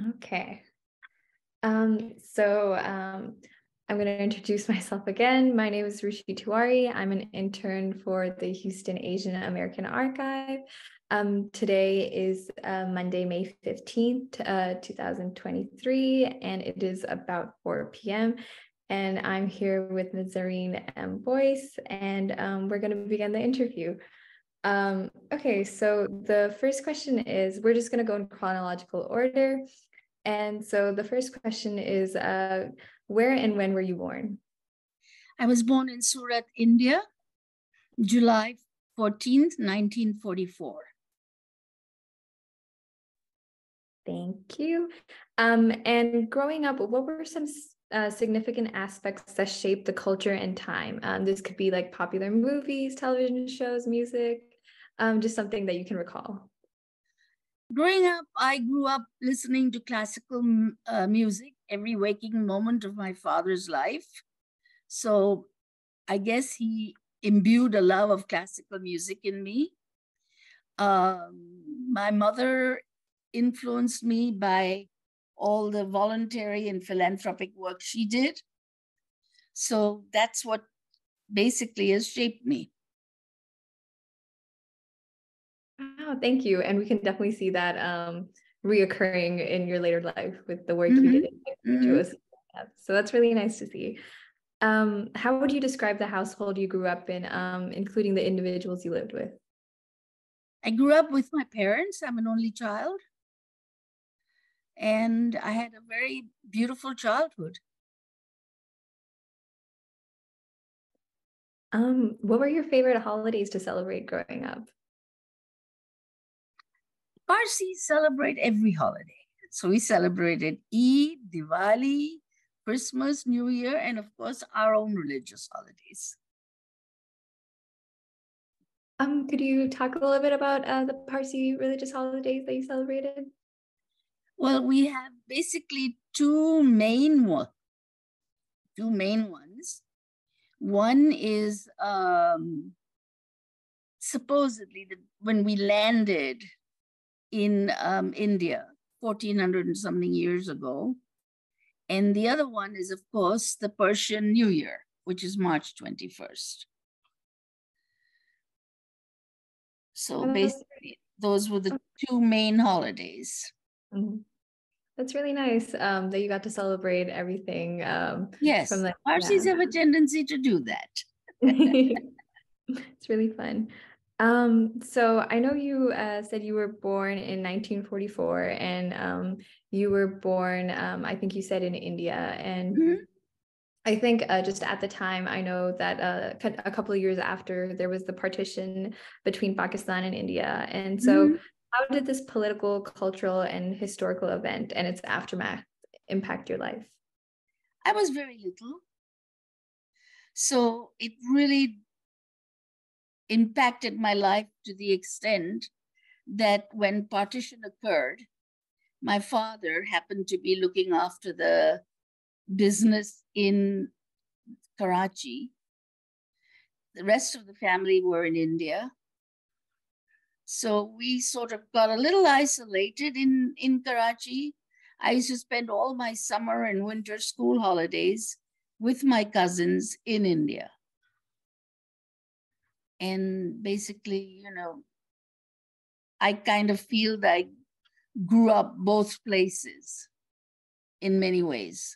Okay. I'm going to introduce myself again. My name is Ruchi Tiwari. I'm an intern for the Houston Asian American Archive. Today is Monday, May 15th, 2023, and it is about 4 p.m. And I'm here with Ms. Zareen M. Boyce, and we're going to begin the interview. Okay, so the first question is, we're just going to go in chronological order. And so the first question is, where and when were you born? I was born in Surat, India, July 14th, 1944. Thank you. And growing up, what were some significant aspects that shaped the culture and time? This could be like popular movies, television shows, music, just something that you can recall. Growing up, I grew up listening to classical music every waking moment of my father's life. So I guess he imbued a love of classical music in me. My mother influenced me by all the voluntary and philanthropic work she did. So that's what basically has shaped me. Oh, thank you. And we can definitely see that reoccurring in your later life with the work you did. So that's really nice to see. How would you describe the household you grew up in, including the individuals you lived with? I grew up with my parents. I'm an only child. And I had a very beautiful childhood. What were your favorite holidays to celebrate growing up? Parsis celebrate every holiday. So we celebrated Eid, Diwali, Christmas, New Year, and of course, our own religious holidays. Could you talk a little bit about the Parsi religious holidays that you celebrated? Well, we have basically two main ones. One is supposedly when we landed in India 1400 and something years ago. And the other one is, of course, the Persian New Year, which is March 21st. So basically, those were the two main holidays. That's really nice that you got to celebrate everything. Yes, from Parsis have a tendency to do that. It's really fun. So I know you said you were born in 1944, and you were born, I think you said in India. And I think just at the time, I know that a couple of years after, there was the partition between Pakistan and India. And so how did this political, cultural, and historical event and its aftermath impact your life? I was very little. So it really impacted my life to the extent that when partition occurred, my father happened to be looking after the business in Karachi. The rest of the family were in India. So we sort of got a little isolated in Karachi. I used to spend all my summer and winter school holidays with my cousins in India. And basically, I kind of feel that I grew up both places in many ways.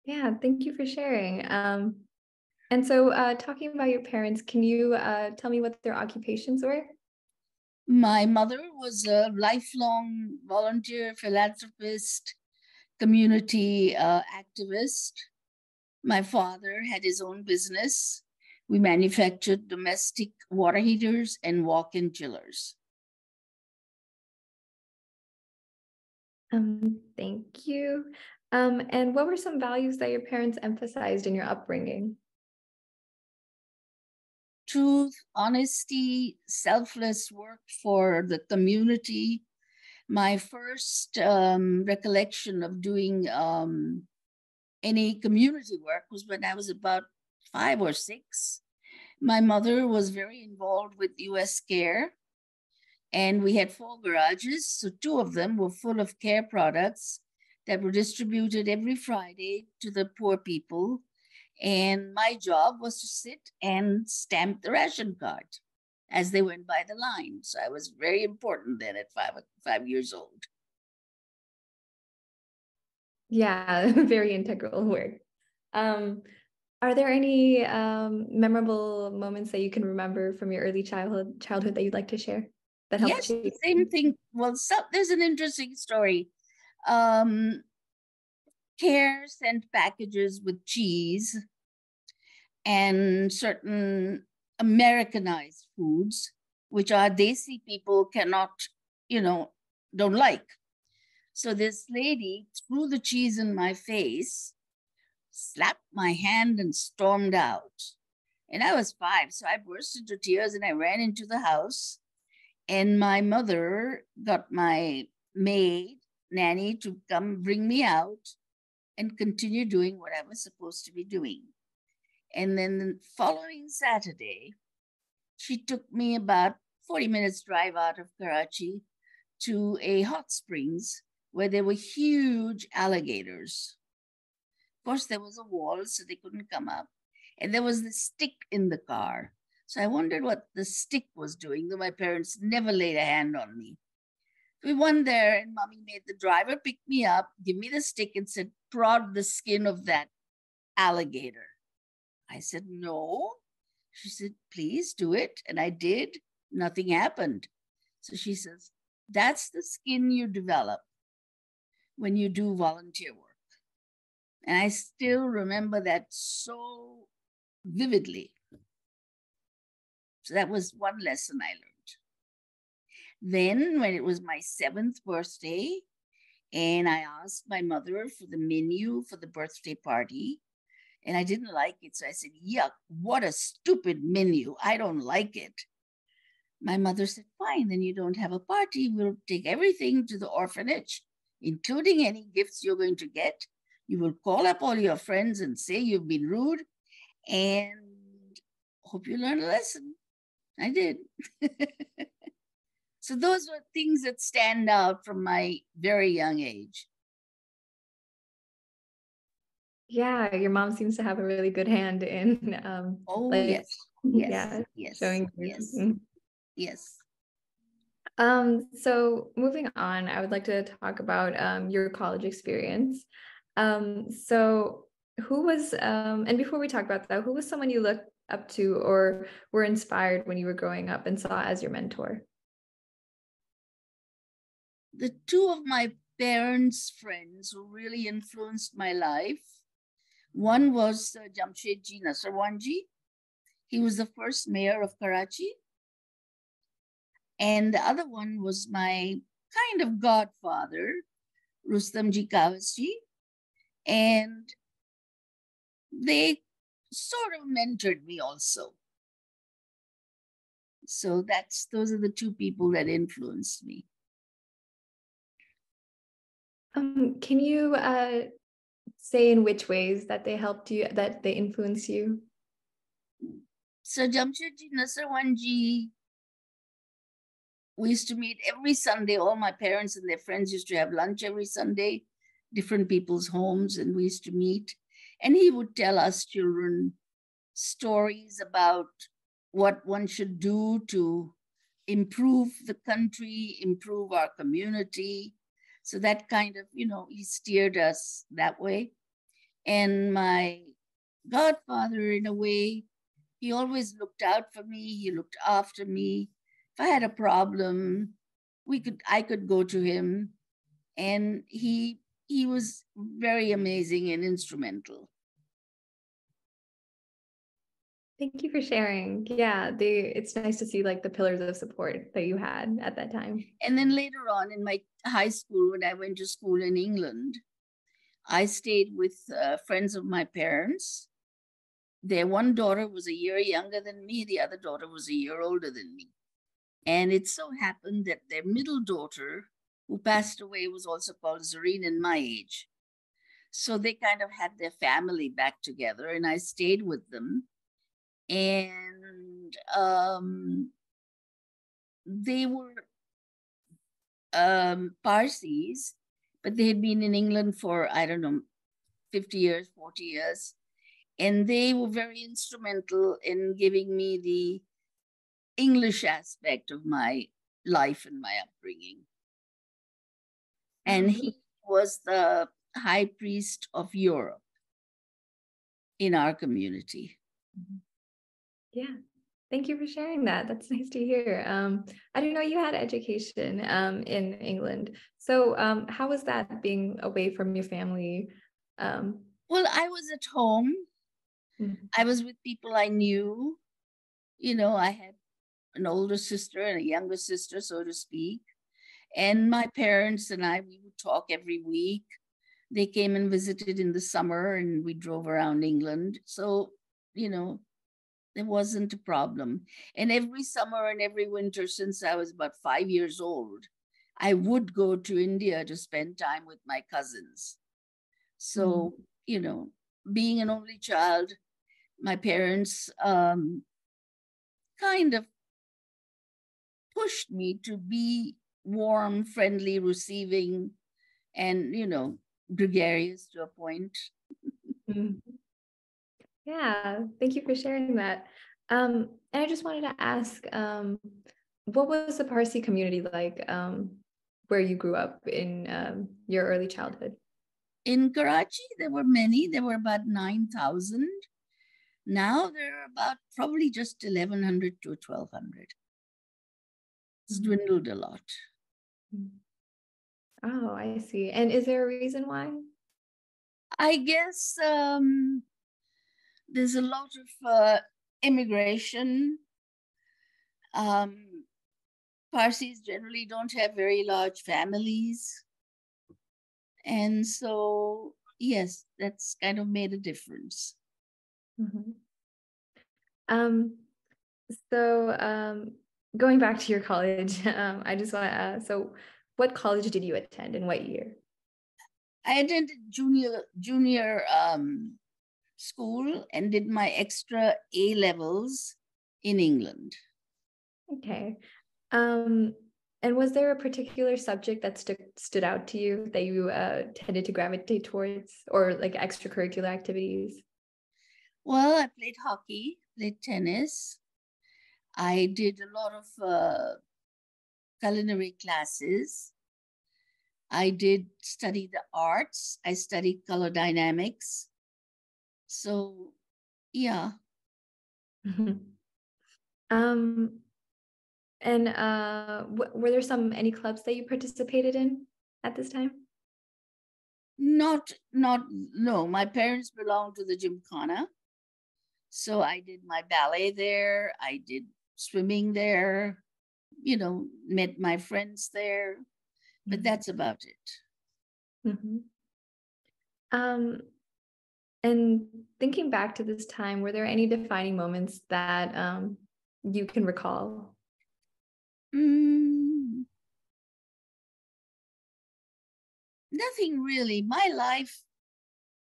Yeah, thank you for sharing. And so talking about your parents, can you tell me what their occupations were? My mother was a lifelong volunteer, philanthropist, community activist. My father had his own business. We manufactured domestic water heaters and walk-in chillers. Thank you. And what were some values that your parents emphasized in your upbringing? Truth, honesty, selfless work for the community. My first recollection of doing any community work was when I was about 5 or 6. My mother was very involved with US CARE, And we had 4 garages. So 2 of them were full of care products that were distributed every Friday to the poor people. And my job was to sit and stamp the ration card as they went by the line. So I was very important then at 5 years old. Yeah, very integral work. Are there any memorable moments that you can remember from your early childhood that you'd like to share that helped Yes, you? the same thing. Well, there's an interesting story. Um, Care sent packages with cheese and certain Americanized foods, which our Desi people cannot, don't like. So this lady threw the cheese in my face, slapped my hand, and stormed out. And I was 5, so I burst into tears and I ran into the house. And my mother got my maid, nanny, to come bring me out and continue doing what I was supposed to be doing. And then the following Saturday, she took me about 40 minutes drive out of Karachi to a hot springs where there were huge alligators. Of course, there was a wall, so they couldn't come up. And there was the stick in the car. So I wondered what the stick was doing, though my parents never laid a hand on me. We went there, and Mommy made the driver pick me up, give me the stick, and said, prod the skin of that alligator. I said, no. She said, please do it. And I did. Nothing happened. So she says, that's the skin you develop when you do volunteer work. And I still remember that so vividly. So that was one lesson I learned. Then, when it was my 7th birthday, and I asked my mother for the menu for the birthday party, and I didn't like it. So I said, yuck, what a stupid menu. I don't like it. My mother said, fine, then you don't have a party. We'll take everything to the orphanage, including any gifts you're going to get. You will call up all your friends and say you've been rude, and hope you learn a lesson. I did. So those were things that stand out from my very young age. Yeah, your mom seems to have a really good hand in Oh, like yes. yeah, Yes. showing you. Yes. Yes. So moving on, I would like to talk about your college experience. So who was and before we talk about that, who was someone you looked up to or were inspired when you were growing up and saw as your mentor? The 2 of my parents' friends who really influenced my life, one was Jamshedji Nasarwanji. He was the first mayor of Karachi. And the other one was my kind of godfather, Rustamji Kawasji. And they sort of mentored me also. So those are the 2 people that influenced me. Can you say in which ways that they helped you, that they influenced you? So Jamshedji Nasarwanji, we used to meet every Sunday. All my parents and their friends used to have lunch every Sunday, different people's homes, and we used to meet. And he would tell us children stories about what one should do to improve the country, improve our community. So that kind of, he steered us that way. And my godfather, in a way, he always looked out for me. He looked after me. If I had a problem, I could go to him. And he was very amazing and instrumental. Thank you for sharing. Yeah, it's nice to see like the pillars of support that you had at that time. And then later on in my high school, when I went to school in England, I stayed with friends of my parents. Their one daughter was a year younger than me. The other daughter was a year older than me. And it so happened that their middle daughter, who passed away, was also called Zareen in my age. So they kind of had their family back together, and I stayed with them. And they were Parsis, but they had been in England for, I don't know, 50 years, 40 years. And they were very instrumental in giving me the English aspect of my life and my upbringing. And he was the high priest of Europe in our community. Yeah. Thank you for sharing that. That's nice to hear. I didn't know you had education in England. So how was that being away from your family? Well, I was at home. I was with people I knew. You know, I had an older sister and a younger sister, so to speak. And my parents and I, we would talk every week. They came and visited in the summer and we drove around England. So, you know, there wasn't a problem. And every summer and every winter since I was about 5 years old, I would go to India to spend time with my cousins. So, you know, being an only child, my parents kind of pushed me to be warm, friendly, receiving, and, you know, gregarious to a point. Yeah, thank you for sharing that. And I just wanted to ask, what was the Parsi community like where you grew up in your early childhood? In Karachi, there were many. There were about 9,000. Now there are about probably just 1,100 to 1,200. It's dwindled a lot. Oh, I see. And is there a reason why? I guess there's a lot of immigration. Parsis generally don't have very large families. And so, yes, that's kind of made a difference. Going back to your college, I just want to so what college did you attend and what year? I attended junior school and did my extra A levels in England. Okay. And was there a particular subject that stood out to you that you tended to gravitate towards, or like extracurricular activities? Well, I played hockey, played tennis. I did a lot of culinary classes. I did study the arts. I studied color dynamics. So, yeah. And were there any clubs that you participated in at this time? No. My parents belonged to the Gymkhana. So I did my ballet there. I did swimming there, you know, met my friends there, but that's about it. And thinking back to this time, were there any defining moments that you can recall? Nothing really. My life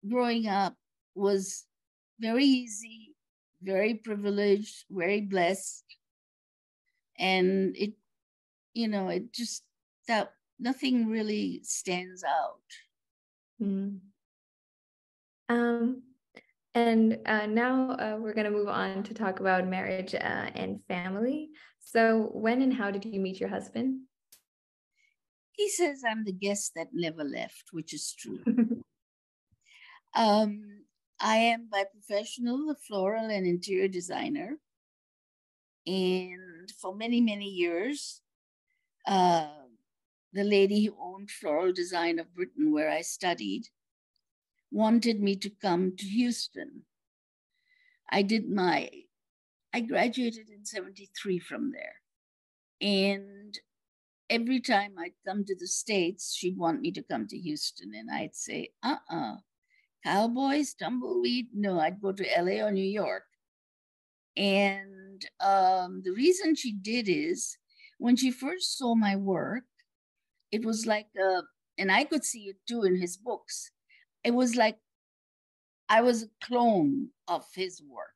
growing up was very easy, very privileged, very blessed. And it, you know, it just, that nothing really stands out. And now we're going to move on to talk about marriage and family. So when and how did you meet your husband? He says I'm the guest that never left, which is true. I am by professional a floral and interior designer. And for many, many years, the lady who owned Floral Design of Britain, where I studied, wanted me to come to Houston. I graduated in 73 from there. And every time I'd come to the States, she'd want me to come to Houston. And I'd say, cowboys, tumbleweed, no, I'd go to LA or New York. And the reason she did is when she first saw my work, it was like, and I could see it too in his books, it was like I was a clone of his work.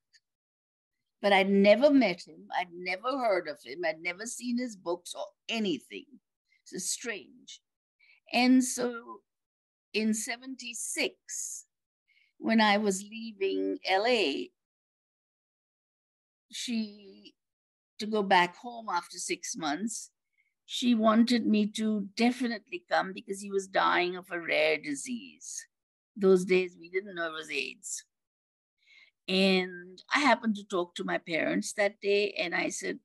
But I'd never met him. I'd never heard of him. I'd never seen his books or anything. It's strange. And so in 76, when I was leaving LA, to go back home after 6 months, she wanted me to definitely come because he was dying of a rare disease. Those days, we didn't know it was AIDS. And I happened to talk to my parents that day, and I said,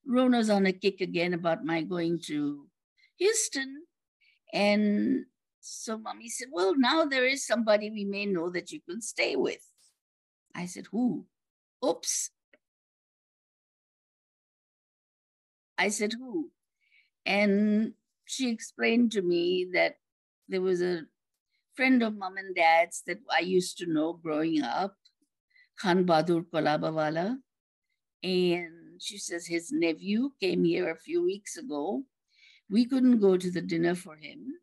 Rona's on a kick again about my going to Houston. And so mommy said, well, now there is somebody we may know that you can stay with. I said, who? Oops. I said, who? And she explained to me that there was a friend of mom and dad's that I used to know growing up, Khan Bahadur Kolabawala. And she says his nephew came here a few weeks ago. We couldn't go to the dinner for him,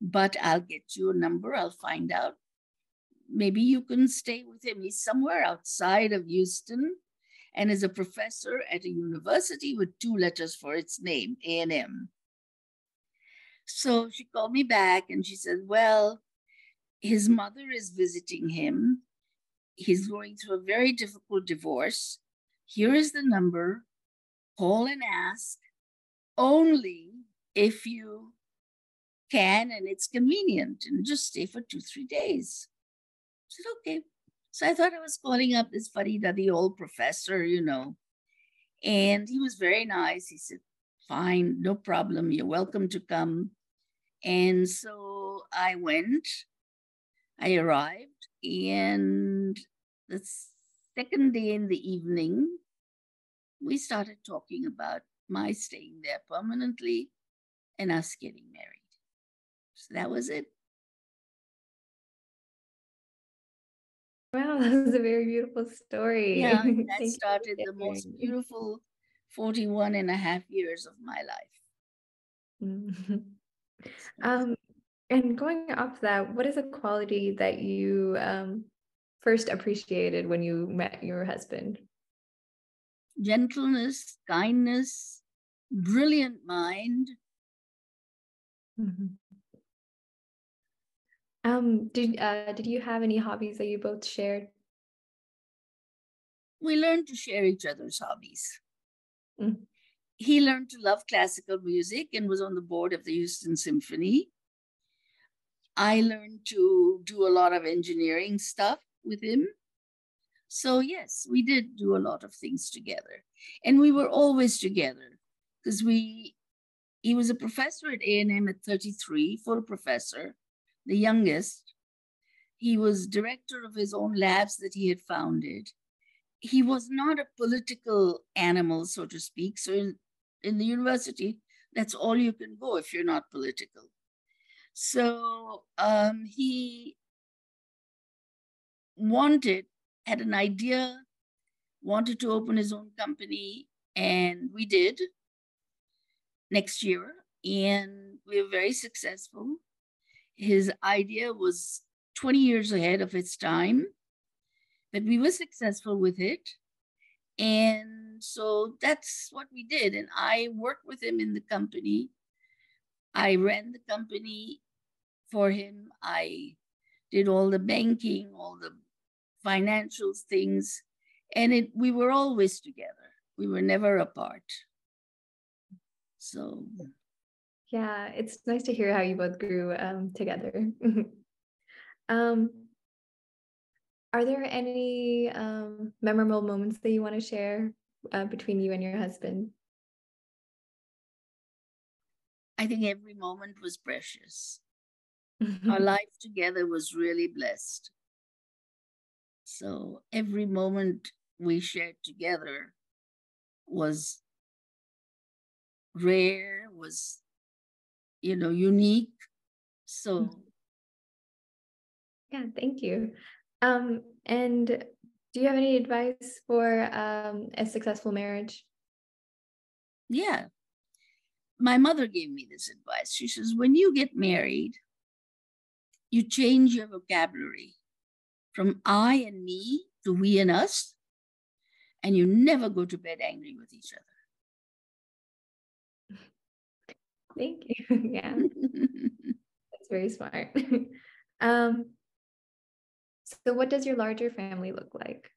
but I'll get you a number. I'll find out. Maybe you can stay with him. He's somewhere outside of Houston and is a professor at a university with 2 letters for its name, A&M. So she called me back and she said, well, his mother is visiting him. He's going through a very difficult divorce. Here is the number. Call and ask only if you can and it's convenient, and just stay for 2-3 days. I said, okay. So I thought I was calling up this fuddy-duddy old professor, and he was very nice. He said, fine, no problem. You're welcome to come. And so I went. I arrived, and the second day in the evening, we started talking about my staying there permanently and us getting married. So that was it. Wow, that was a very beautiful story. Yeah, that Thank you started for the most sharing. beautiful 41 and a half years of my life. Mhm. And going off that, what is a quality that you first appreciated when you met your husband? Gentleness, kindness, brilliant mind. Mhm. Did you have any hobbies that you both shared? We learned to share each other's hobbies. Mm. He learned to love classical music and was on the board of the Houston Symphony. I learned to do a lot of engineering stuff with him. So yes, we did do a lot of things together. And we were always together because he was a professor at A&M at 33, full professor, the youngest. He was director of his own labs that he had founded. He was not a political animal, so to speak. So in the university, that's all you can go if you're not political. So he had an idea, wanted to open his own company, and we did next year, and we were very successful. His idea was 20 years ahead of its time, but we were successful with it. And so that's what we did. And I worked with him in the company. I ran the company for him. I did all the banking, all the financial things, and we were always together. We were never apart. So Yeah, it's nice to hear how you both grew together. um, are there any memorable moments that you want to share between you and your husband? I think every moment was precious. Our life together was really blessed. So every moment we shared together was rare, was, unique. So yeah, thank you. And do you have any advice for a successful marriage? yeah, my mother gave me this advice. She says, when you get married, you change your vocabulary from I and me to we and us, and you never go to bed angry with each other. Thank you. Yeah, that's very smart. um, so what does your larger family look like?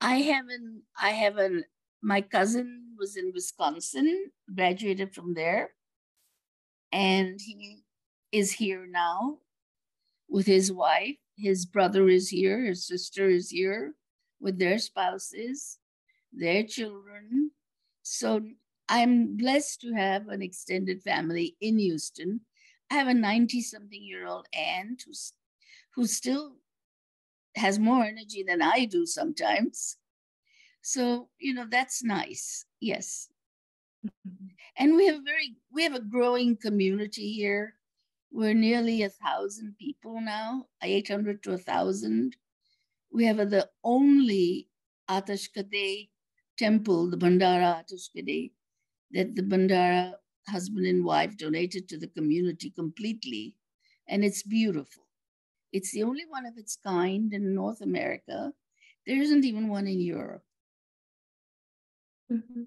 I haven't, my cousin was in Wisconsin, graduated from there, and he is here now with his wife. His brother is here, his sister is here with their spouses, their children. So I'm blessed to have an extended family in Houston. I have a 90-something-year-old aunt who still has more energy than I do sometimes. So, that's nice. Yes. And we have a growing community here. We're nearly 1,000 people now, 800 to 1,000. We have the only Atashkade temple, the Bandara Atashkade, that the Bandara husband and wife donated to the community completely. And it's beautiful. It's the only one of its kind in North America. There isn't even one in Europe. Mhm.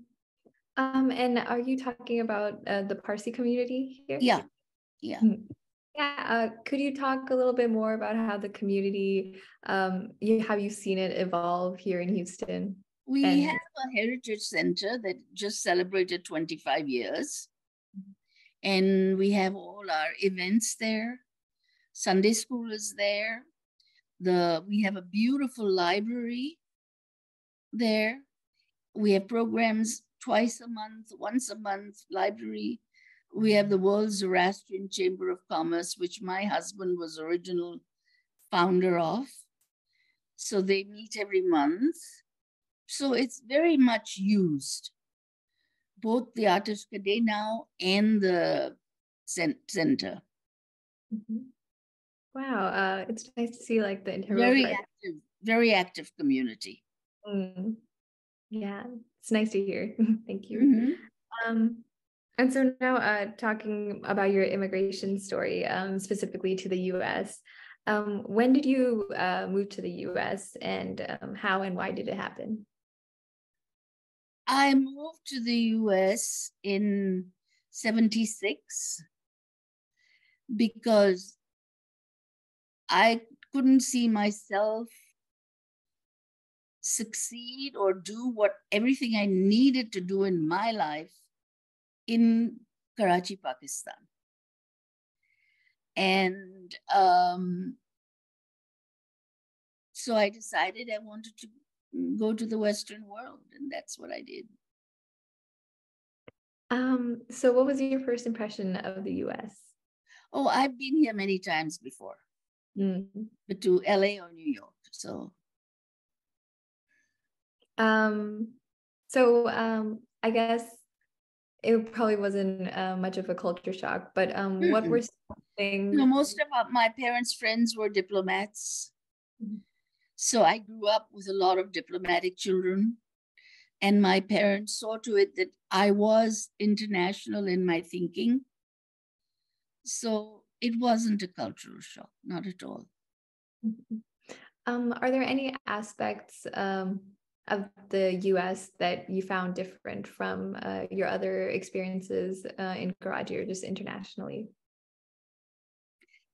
And are you talking about the Parsi community here? Yeah, yeah. Mhm. Yeah, could you talk a little bit more about how the community, how you've seen it evolve here in Houston? We And have a heritage center that just celebrated 25 years, and we have all our events there. Sunday school is there. We have a beautiful library there. We have programs twice a month, once a month, library. We have the World Zoroastrian Chamber of Commerce, which my husband was original founder of. So they meet every month. So it's very much used, both the Atashkade now and the center. Mhm. Wow, it's nice to see like the Very interracial. active, very active community. Mm, yeah, it's nice to hear. Thank you. Mm-hmm. Um, and so now, talking about your immigration story, specifically to the U.S., when did you move to the U.S. and how and why did it happen? I moved to the US in 76 because I couldn't see myself succeed or do what everything I needed to do in my life in Karachi, Pakistan. And so I decided I wanted to go to the Western world, and that's what I did. So what was your first impression of the U.S.? Oh, I've been here many times before, Mm. but to LA or New York. So Um, so I guess it probably wasn't much of a culture shock, but what were mm-mm. some things? Most of my parents' friends were diplomats. So I grew up with a lot of diplomatic children. And my parents saw to it that I was international in my thinking. So it wasn't a cultural shock, not at all. Are there any aspects of the US that you found different from your other experiences in Karachi or just internationally?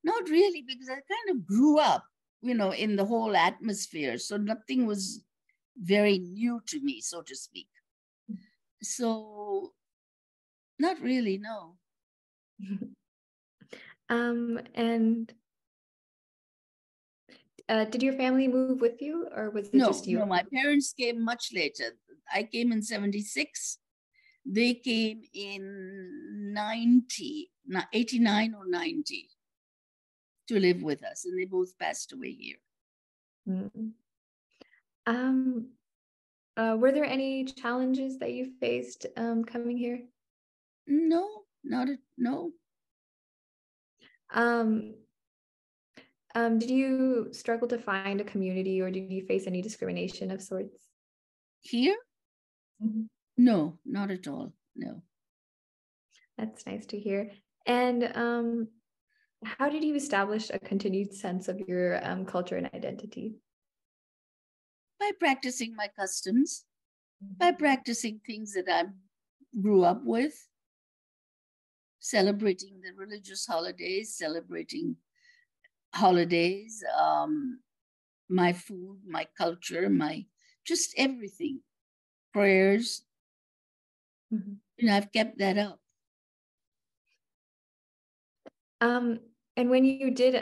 Not really, because I kind of grew up, in the whole atmosphere. So nothing was very new to me, so to speak. So not really, no. And did your family move with you or was it No, just you? no, my parents came much later. I came in 76. They came in 89 or 90 to live with us, and they both passed away here. Mm. Um, were there any challenges that you faced coming here? No, no. Um, did you struggle to find a community or did you face any discrimination of sorts? Here? Mhm. No, not at all. No. That's nice to hear. And how did you establish a continued sense of your culture and identity? By practicing my customs, by practicing things that I grew up with. celebrating the religious holidays, celebrating holidays, my food, my culture, my just everything, prayers. I've kept that up. And when you did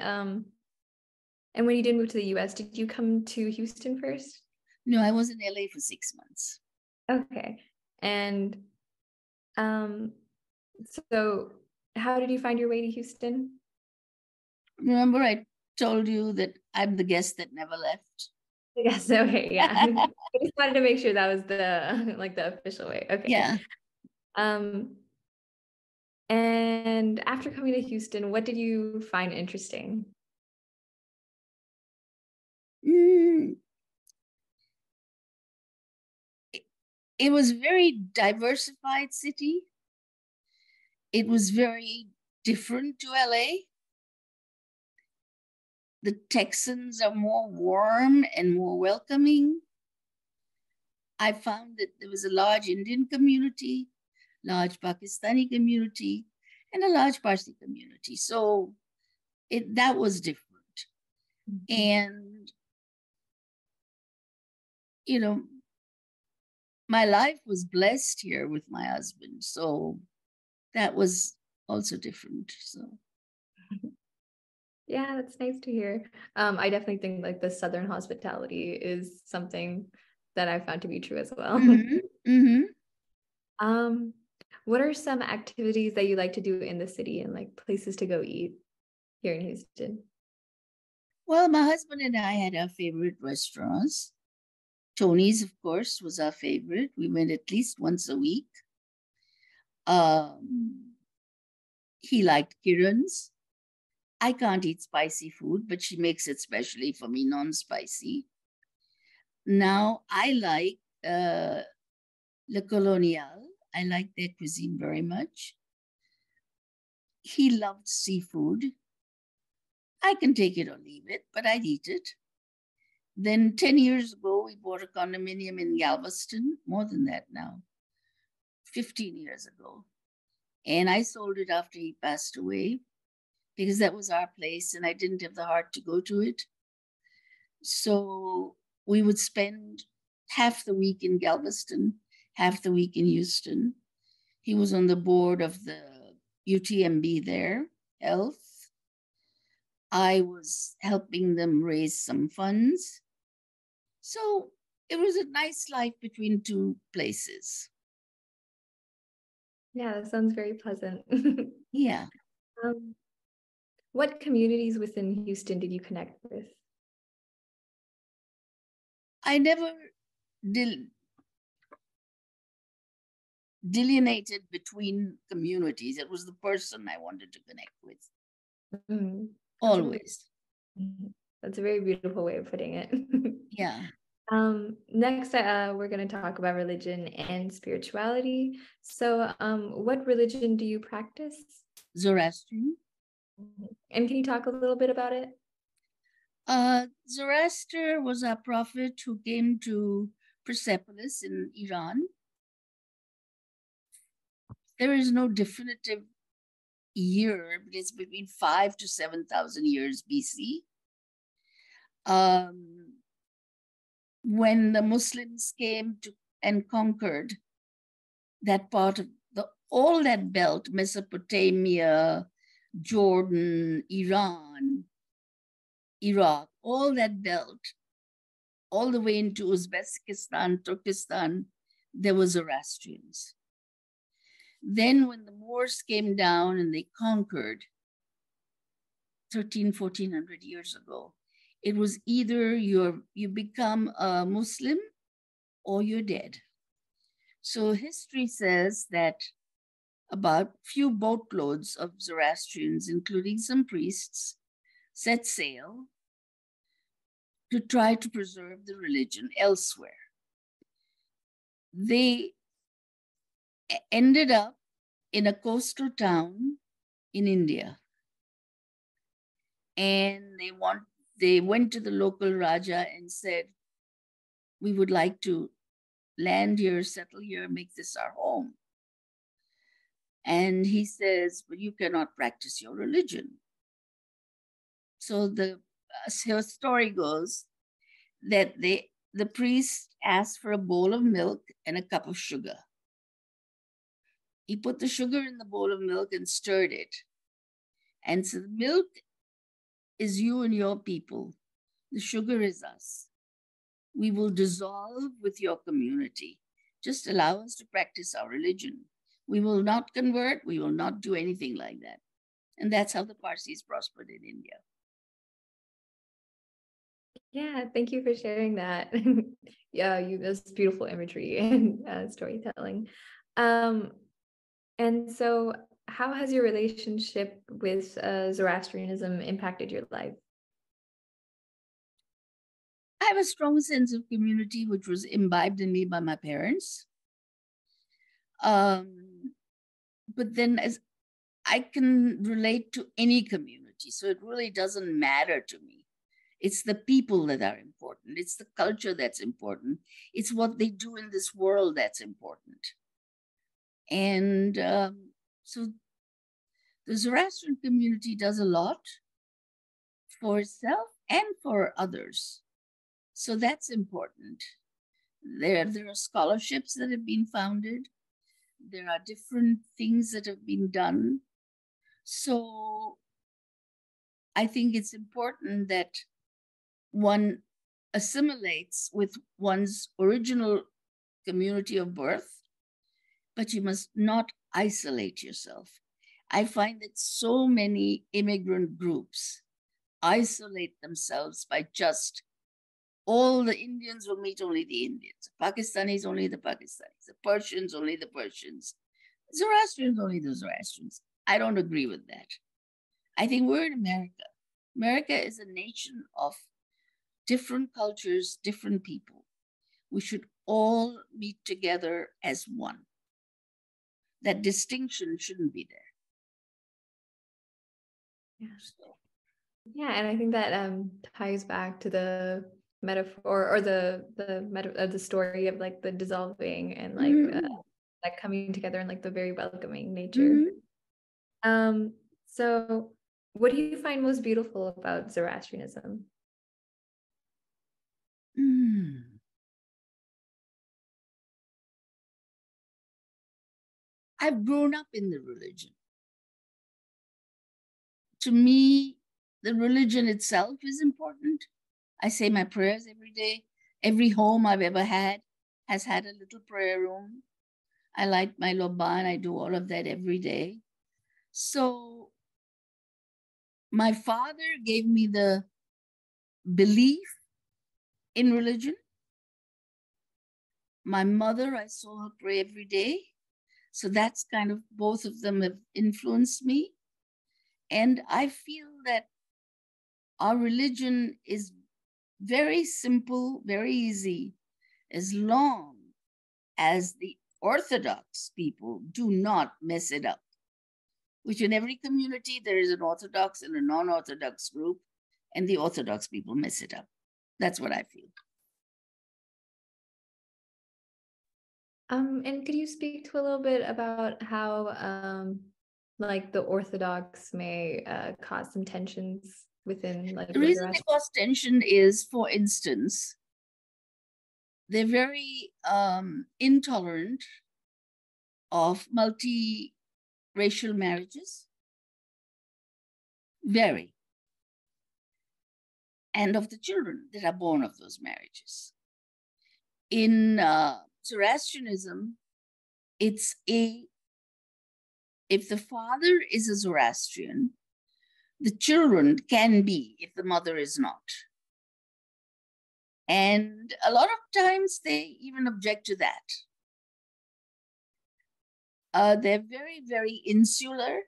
move to the US, did you come to Houston first? No, I was in LA for 6 months. Okay. And so how did you find your way to Houston? Remember I told you that I'm the guest that never left? Yes, okay, yeah. I just wanted to make sure that was the the official way. Okay. Yeah. And after coming to Houston, what did you find interesting? It was a very diversified city. It was very different to LA. The Texans are more warm and more welcoming. I found that there was a large Indian community, large Pakistani community, and a large Parsi community. So that was different. And, my life was blessed here with my husband. So that was also different. So yeah, that's nice to hear. I definitely think the Southern hospitality is something that I found to be true as well. What are some activities that you like to do in the city and places to go eat here in Houston? Well, my husband and I had our favorite restaurants. Tony's, of course, was our favorite. We went at least once a week. He liked Kiran's. I can't eat spicy food, but she makes it specially for me, non-spicy. Now, I like Le Colonial. I like their cuisine very much. He loved seafood. I can take it or leave it, but I'd eat it. Then 10 years ago, we bought a condominium in Galveston, more than that now, 15 years ago. And I sold it after he passed away because that was our place and I didn't have the heart to go to it. So we would spend half the week in Galveston, half the week in Houston. He was on the board of the UTMB there, Health. I was helping them raise some funds. So it was a nice life between two places. Yeah, that sounds very pleasant. Yeah. What communities within Houston did you connect with? I never delineated between communities. It was the person I wanted to connect with. Always. That's a very beautiful way of putting it. Yeah. Next, we're going to talk about religion and spirituality. So, what religion do you practice? Zoroastrian. And can you talk a little bit about it? Zoroaster was a prophet who came to Persepolis in Iran. There is no definitive year, but it's between 5,000 to 7,000 years BC. When the Muslims came to and conquered that part of all that belt, Mesopotamia, Jordan, Iran, Iraq, all that belt, all the way into Uzbekistan, Turkestan, there were Zoroastrians. Then when the Moors came down and they conquered 1,400 years ago, it was either you become a Muslim or you're dead. So history says that about few boatloads of Zoroastrians, including some priests, set sail to try to preserve the religion elsewhere. They ended up in a coastal town in India. And they went to the local Raja and said, we would like to land here, settle here, make this our home. And And he says, well, you cannot practice your religion. So the story goes that the priest asked for a bowl of milk and a cup of sugar. He put the sugar in the bowl of milk and stirred it. And so the milk is you and your people. The sugar is us. We will dissolve with your community. Just allow us to practice our religion. We will not convert. We will not do anything like that. And that's how the Parsis prospered in India. Yeah, thank you for sharing that. Yeah, that's beautiful imagery and storytelling. And so how has your relationship with Zoroastrianism impacted your life? I have a strong sense of community, which was imbibed in me by my parents. But then as I can relate to any community, so it really doesn't matter to me. It's the people that are important. It's the culture that's important. It's what they do in this world that's important. And so the Zoroastrian community does a lot for itself and for others. So that's important. There are scholarships that have been founded. There are different things that have been done. So I think it's important that one assimilates with one's original community of birth, but you must not isolate yourself. I find that so many immigrant groups isolate themselves by just all the Indians will meet only the Indians, Pakistanis only the Pakistanis, the Persians only the Persians, Zoroastrians only the Zoroastrians. I don't agree with that. I think we're in America. America is a nation of different cultures, different people. We should all meet together as one. That distinction shouldn't be there. Yeah. Yeah, and I think that ties back to the metaphor or the story of like the dissolving and like coming together and like the very welcoming nature. So what do you find most beautiful about Zoroastrianism? I've grown up in the religion. To me, the religion itself is important. I say my prayers every day. Every home I've ever had has had a little prayer room. I light my loban. I do all of that every day. So my father gave me the belief in religion. My mother, I saw her pray every day. So that's kind of, both of them have influenced me. And I feel that our religion is very simple, very easy, as long as the Orthodox people do not mess it up. Which in every community, there is an Orthodox and a non-Orthodox group, and the Orthodox people mess it up. That's what I feel. And could you speak to a little bit about how like the Orthodox may cause some tensions within like the reason they cause tension is, for instance, they're very intolerant of multi-racial marriages. Very. And of the children that are born of those marriages. In Zoroastrianism, if the father is a Zoroastrian, the children can be if the mother is not. And a lot of times they even object to that. They're very, very insular.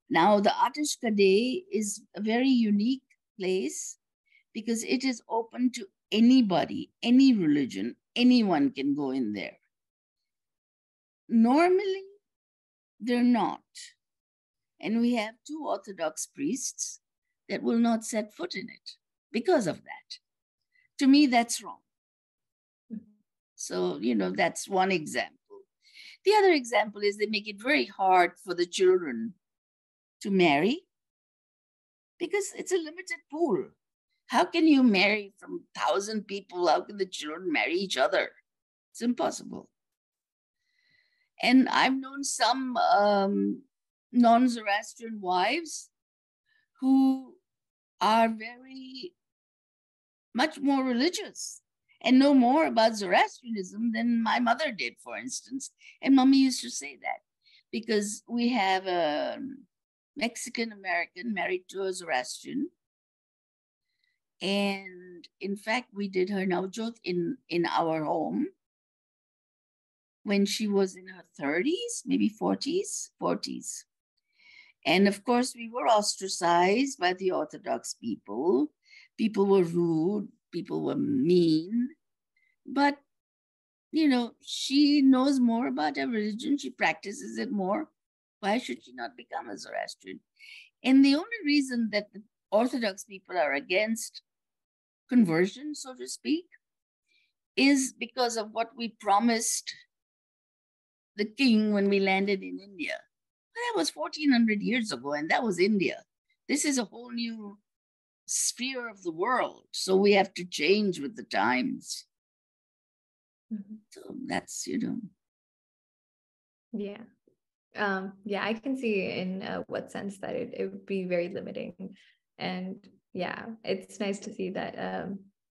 Now, the Atish Kadeh is a very unique place because it is open to anybody, any religion, anyone can go in there. Normally, they're not. And we have 2 Orthodox priests that will not set foot in it because of that. To me, that's wrong. So, that's one example. The other example is they make it very hard for the children to marry because it's a limited pool. How can you marry from 1,000 people? How can the children marry each other? It's impossible. And I've known some non-Zoroastrian wives who are very much more religious and know more about Zoroastrianism than my mother did, for instance. And mommy used to say that because we have a Mexican American married to a Zoroastrian. And in fact, we did her Navjot in our home when she was in her 30s, maybe 40s. And of course, we were ostracized by the Orthodox people. People were rude, people were mean. But, you know, she knows more about her religion. She practices it more. Why should she not become a Zoroastrian? And the only reason that the Orthodox people are against conversion, so to speak, is because of what we promised the king when we landed in India. That was 1,400 years ago, and that was India. This is a whole new sphere of the world, so we have to change with the times. Mm-hmm. So that's, you know. Yeah. Yeah, I can see in what sense that it would be very limiting. And yeah, it's nice to see that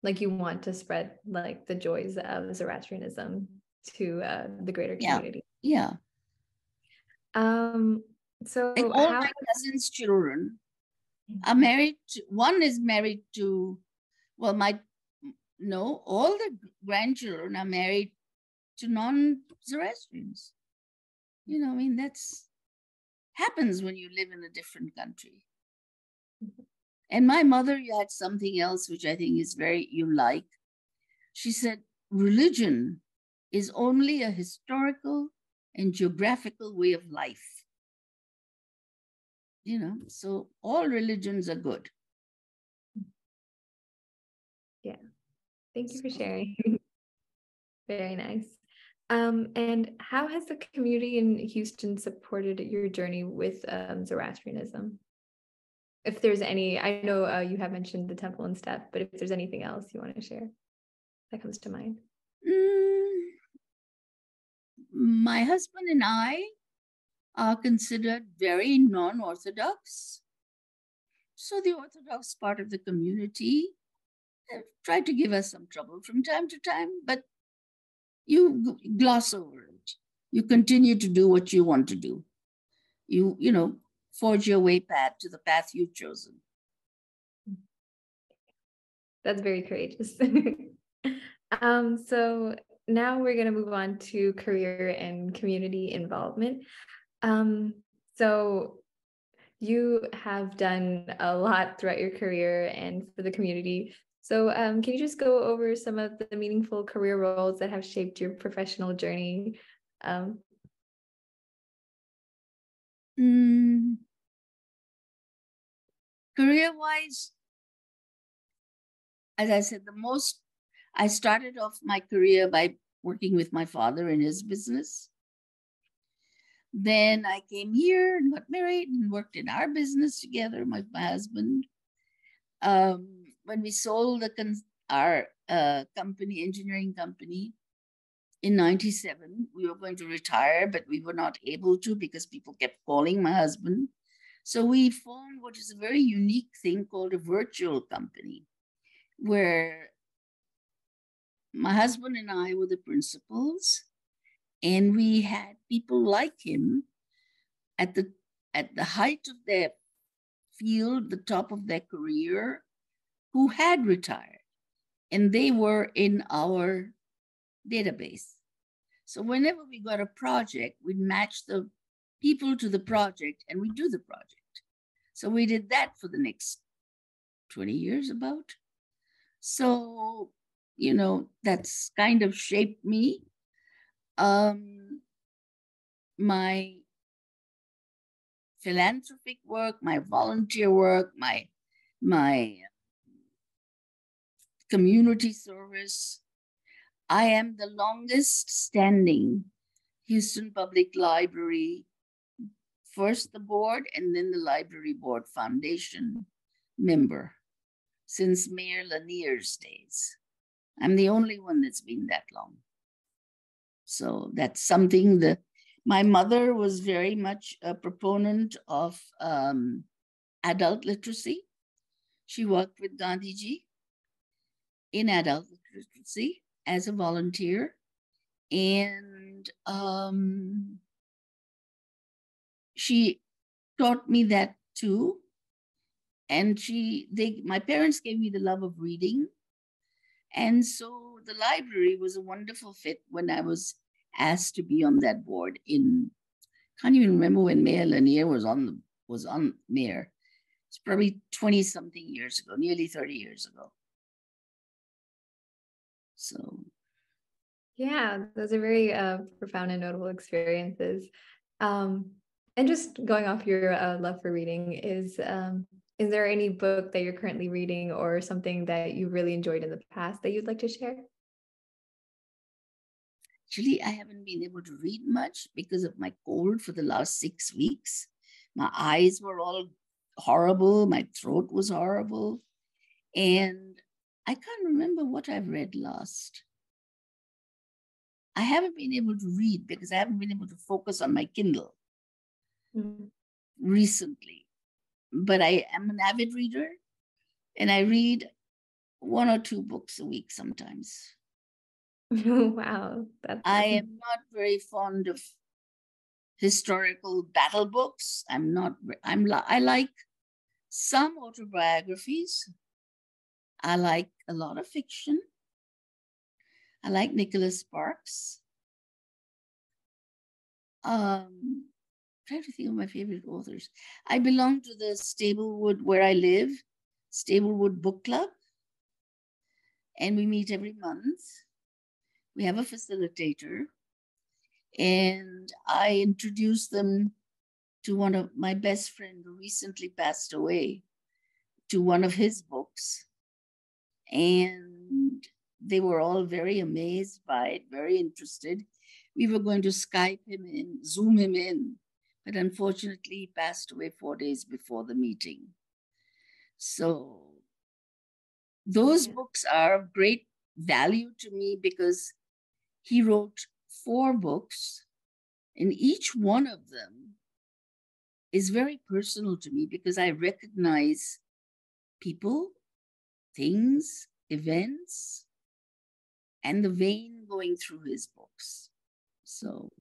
like you want to spread like the joys of Zoroastrianism to the greater community. Yeah. So like all my cousins' children are married to, one is married to, well, all the grandchildren are married to non-Zoroastrians. You know, I mean, that's happens when you live in a different country. And my mother had something else, which I think is you like. She said, religion is only a historical and geographical way of life. You know, so all religions are good. Yeah. Thank you for sharing. Very nice. And how has the community in Houston supported your journey with Zoroastrianism? If there's any, I know you have mentioned the temple and step, but if there's anything else you want to share that comes to mind. My husband and I are considered very non-Orthodox. So the Orthodox part of the community have tried to give us some trouble from time to time, but you gloss over it. You continue to do what you want to do. You know, forge your way to the path you've chosen. That's very courageous. So now we're going to move on to career and community involvement. So you have done a lot throughout your career and for the community. So can you just go over some of the meaningful career roles that have shaped your professional journey? Career-wise, as I said, I started off my career by working with my father in his business. Then I came here and got married and worked in our business together with my husband. When we sold our company, engineering company, in 1997, we were going to retire, but we were not able to because people kept calling my husband. So we formed what is a very unique thing called a virtual company, where my husband and I were the principals, and we had people like him at the height of their field, the top of their career, who had retired, and they were in our database. So whenever we got a project, we'd match the people to the project and we'd do the project. So we did that for the next 20 years about. So, you know, that's kind of shaped me. My philanthropic work, my volunteer work, my community service. I am the longest standing Houston Public Library, first the board and then the Library Board Foundation member since Mayor Lanier's days. I'm the only one that's been that long. So that's something that my mother was very much a proponent of adult literacy. She worked with Gandhiji in adult literacy as a volunteer. And she taught me that too. And my parents gave me the love of reading. And so the library was a wonderful fit when I was asked to be on that board can't even remember when Mayor Lanier was on mayor. It's probably 20 something years ago, nearly 30 years ago. So. Yeah, those are very profound and notable experiences. And just going off your love for reading, is there any book that you're currently reading or something that you really enjoyed in the past that you'd like to share? Actually, I haven't been able to read much because of my cold for the last 6 weeks. My eyes were all horrible. My throat was horrible. And I can't remember what I've read last. I haven't been able to read because I haven't been able to focus on my Kindle recently. But I am an avid reader and I read 1 or 2 books a week sometimes. Wow. I am not very fond of historical battle books. I like some autobiographies. I like a lot of fiction. I like Nicholas Sparks. Trying to think of my favorite authors. I belong to the Stablewood, where I live, Stablewood Book Club. And we meet every month. We have a facilitator. And I introduced them to one of my best friend who recently passed away, to one of his books. And they were all very amazed by it, very interested. We were going to Skype him in, Zoom him in, but unfortunately he passed away 4 days before the meeting. So those books are of great value to me because he wrote 4 books, and each one of them is very personal to me because I recognize people, things, events, and the vein going through his books. So.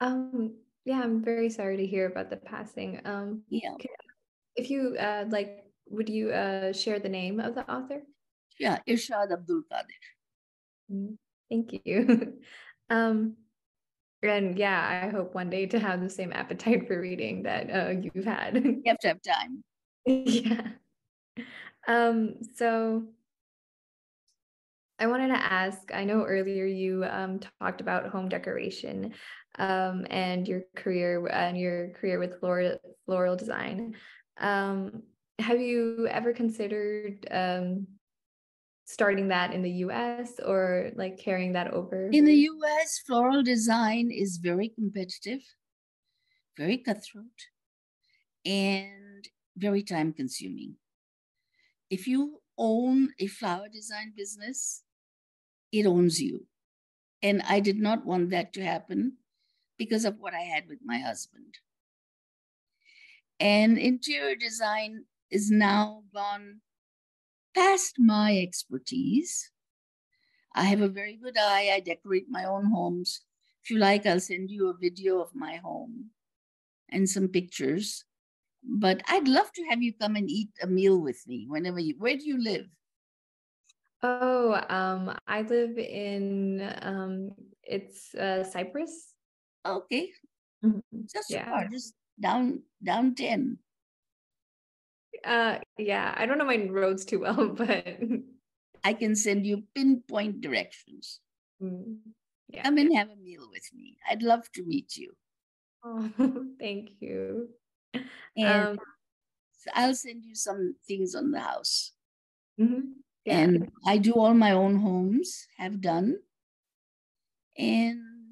Yeah, I'm very sorry to hear about the passing. Yeah. If you would you share the name of the author? Yeah, Irshad Abdul Qadir. Thank you. And yeah, I hope one day to have the same appetite for reading that you've had. You have to have time. Yeah. So I wanted to ask, I know earlier you talked about home decoration and your career with floral design. Have you ever considered starting that in the US or like carrying that over? In the US, floral design is very competitive, very cutthroat, and very time consuming. If you own a flower design business, it owns you. And I did not want that to happen because of what I had with my husband. And interior design is now gone past my expertise. I have a very good eye. I decorate my own homes. If you like, I'll send you a video of my home and some pictures. But I'd love to have you come and eat a meal with me where do you live? Oh, I live in it's Cyprus. Okay. Just Yeah. far, just down 10. Yeah, I don't know my roads too well, but I can send you pinpoint directions. Yeah. Come and have a meal with me. I'd love to meet you. Oh, thank you. And so I'll send you some things on the house. Yeah. And I do all my own homes, have done. And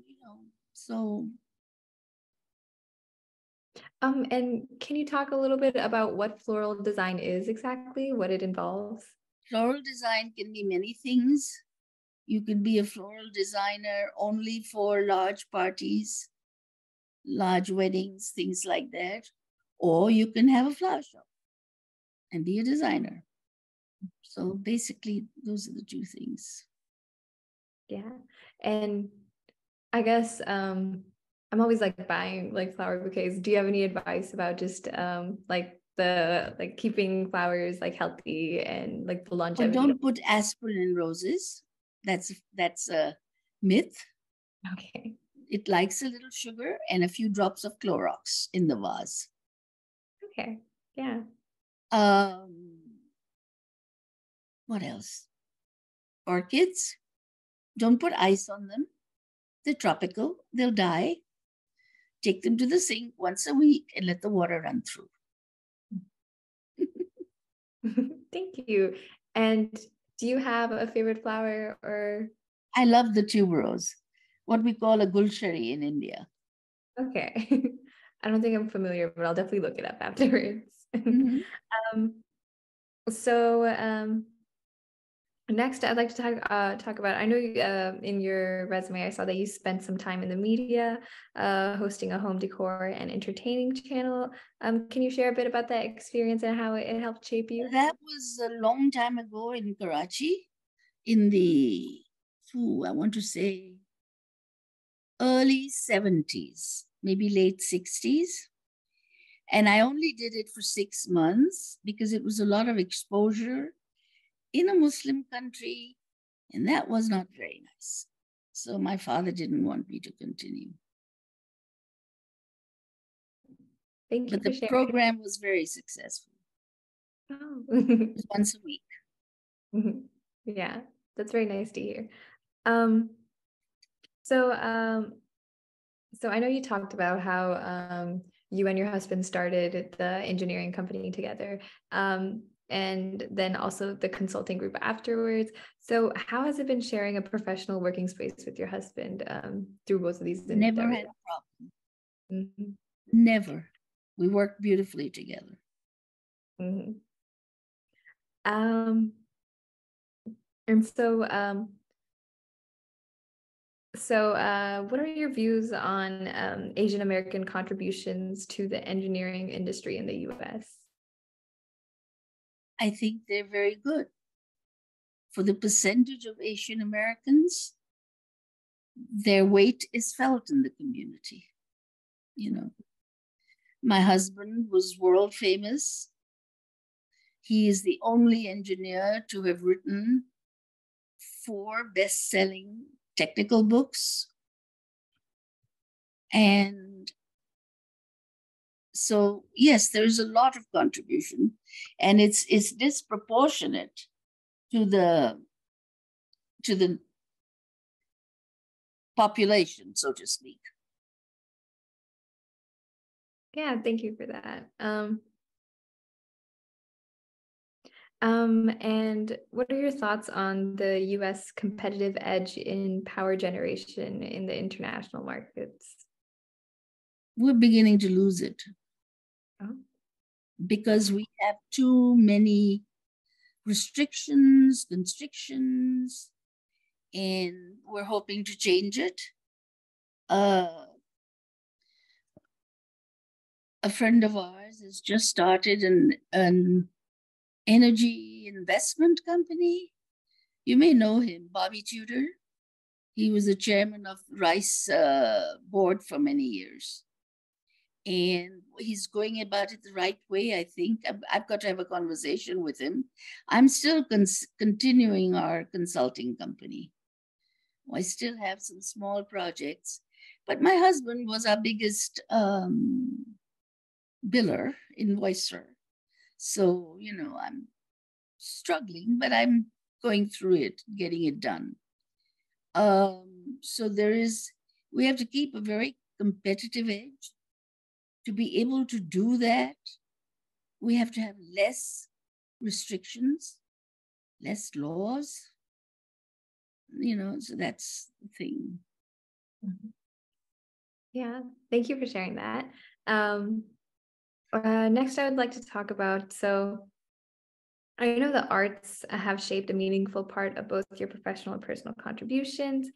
So And can you talk a little bit about what floral design is exactly, what it involves? floral design can be many things. You could be a floral designer only for large parties, large weddings, things like that. Or you can have a flower shop and be a designer. So basically, those are the two things. Yeah. And I guess I'm always like buying like flower bouquets. Do you have any advice about just like the like keeping flowers like healthy and like the But longevity of don't put aspirin in roses. That's a myth. okay. It likes a little sugar and a few drops of Clorox in the vase. Okay. Yeah. What else? Orchids, don't put ice on them. They're tropical, they'll die. Take them to the sink once a week and let the water run through. Thank you. And do you have a favorite flower or I love the tuberose, what we call a gulshari in India. okay. I don't think I'm familiar, but I'll definitely look it up afterwards. Mm-hmm. um, so next, I'd like to talk about. I know in your resume, I saw that you spent some time in the media, hosting a home decor and entertaining channel. Can you share a bit about that experience and how it helped shape you? That was a long time ago in Karachi, in the, I want to say, early 70s, maybe late 60s. And I only did it for 6 months because it was a lot of exposure in a Muslim country, and that was not very nice. So my father didn't want me to continue. Thank you But for the sharing. program was very successful. Oh. It was once a week. Yeah, that's very nice to hear. Um, so um, so I know you talked about how you and your husband started the engineering company together, and then also the consulting group afterwards. So how has it been sharing a professional working space with your husband through both of these Never endeavors? had a problem. Mhm, Never. We worked beautifully together. mhm. Um, and what are your views on Asian American contributions to the engineering industry in the US? I think they're very good. For the percentage of Asian Americans, their weight is felt in the community. You know, my husband was world famous. He is the only engineer to have written 4 best-selling technical books. And so, yes, there's a lot of contribution, and it's disproportionate to the population, so to speak. Yeah, thank you for that. And what are your thoughts on the US competitive edge in power generation in the international markets? We're beginning to lose it Oh, because we have too many restrictions, constrictions, and we're hoping to change it. A friend of ours has just started an energy investment company. You may know him, Bobby Tudor. He was the chairman of Rice board for many years. And he's going about it the right way, I think. I've got to have a conversation with him. I'm still continuing our consulting company. I still have some small projects, but my husband was our biggest biller, invoicer. So, I'm struggling, but I'm going through it, getting it done. So we have to keep a very competitive edge. To be able to do that, we have to have less restrictions, less laws, so that's the thing. mhm. Yeah, thank you for sharing that. Um, Next, I would like to talk about, so I know the arts have shaped a meaningful part of both your professional and personal contributions.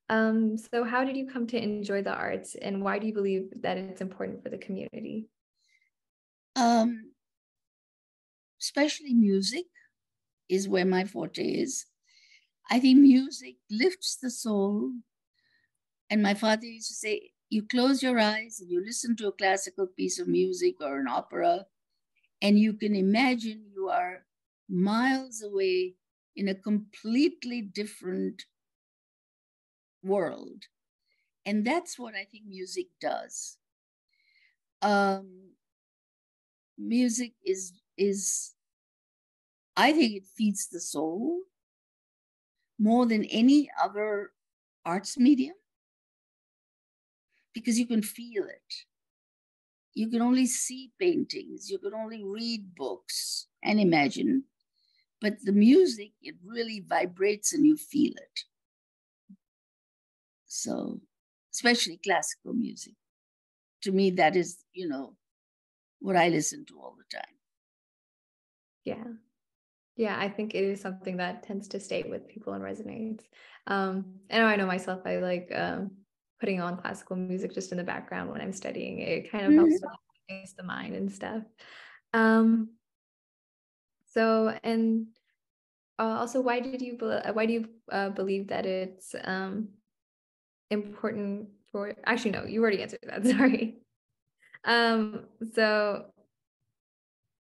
So how did you come to enjoy the arts, and why do you believe that it's important for the community? Um, Especially music is where my forte is. I think music lifts the soul. And my father used to say, you close your eyes and you listen to a classical piece of music or an opera, and you can imagine you are miles away in a completely different world. And that's what I think music does. Um, Music is I think it feeds the soul more than any other arts medium because you can feel it. You can only see paintings, you can only read books and imagine, but the music, it really vibrates and you feel it. So, especially classical music. To me, that is, what I listen to all the time. Yeah. Yeah, I think it is something that tends to stay with people and resonates. And I know myself, I like putting on classical music just in the background when I'm studying. It kind of helps to focus the mind and stuff. Um, and also, why do you believe that it's important for? Actually, no, you already answered that. Sorry. So,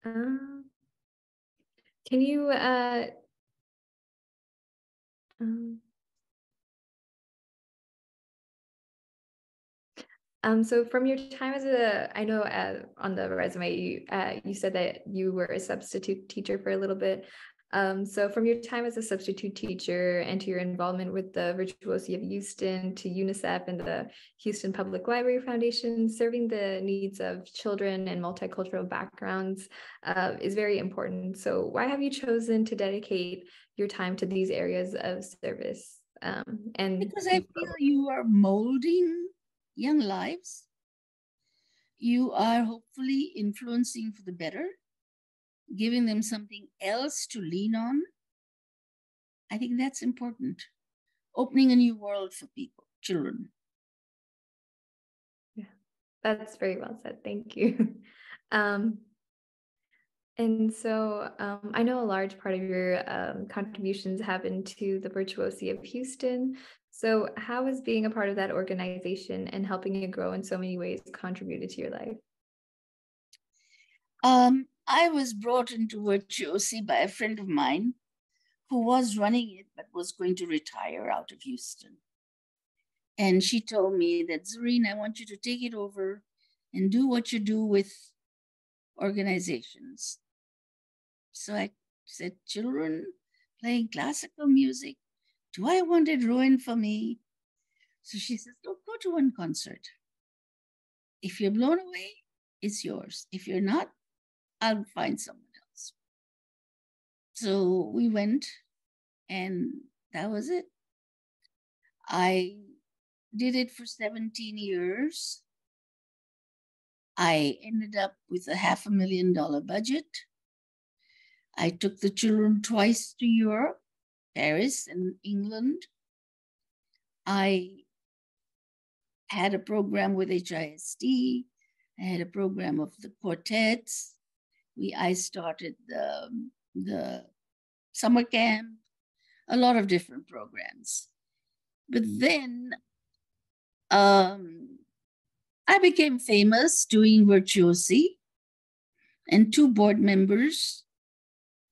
um, can you um, so from your time as I know on the resume you said that you were a substitute teacher for a little bit. So from your time as a substitute teacher and to your involvement with the Virtuosi of Houston, to UNICEF and the Houston Public Library Foundation, serving the needs of children and multicultural backgrounds is very important. So why have you chosen to dedicate your time to these areas of service? Because I feel you are molding young lives. You are hopefully influencing for the better, giving them something else to lean on. I think that's important. Opening a new world for people, children. Yeah, that's very well said. Thank you. Um, and so I know a large part of your contributions have been to the Virtuosi of Houston. So how has being a part of that organization and helping it grow in so many ways contributed to your life? I was brought into Virtuosi by a friend of mine who was running it but was going to retire out of Houston. And she told me that, Zareen, I want you to take it over and do what you do with organizations. So I said, children playing classical music, do I want it ruined for me? So she says, look, go to one concert. If you're blown away, it's yours. If you're not, I'll find someone else. So we went, and that was it. I did it for 17 years. I ended up with a $500,000 budget. I took the children twice to Europe, Paris and England. I had a program with HISD. I had a program of the quartets. I started the summer camp, a lot of different programs. But then I became famous doing Virtuosi, and two board members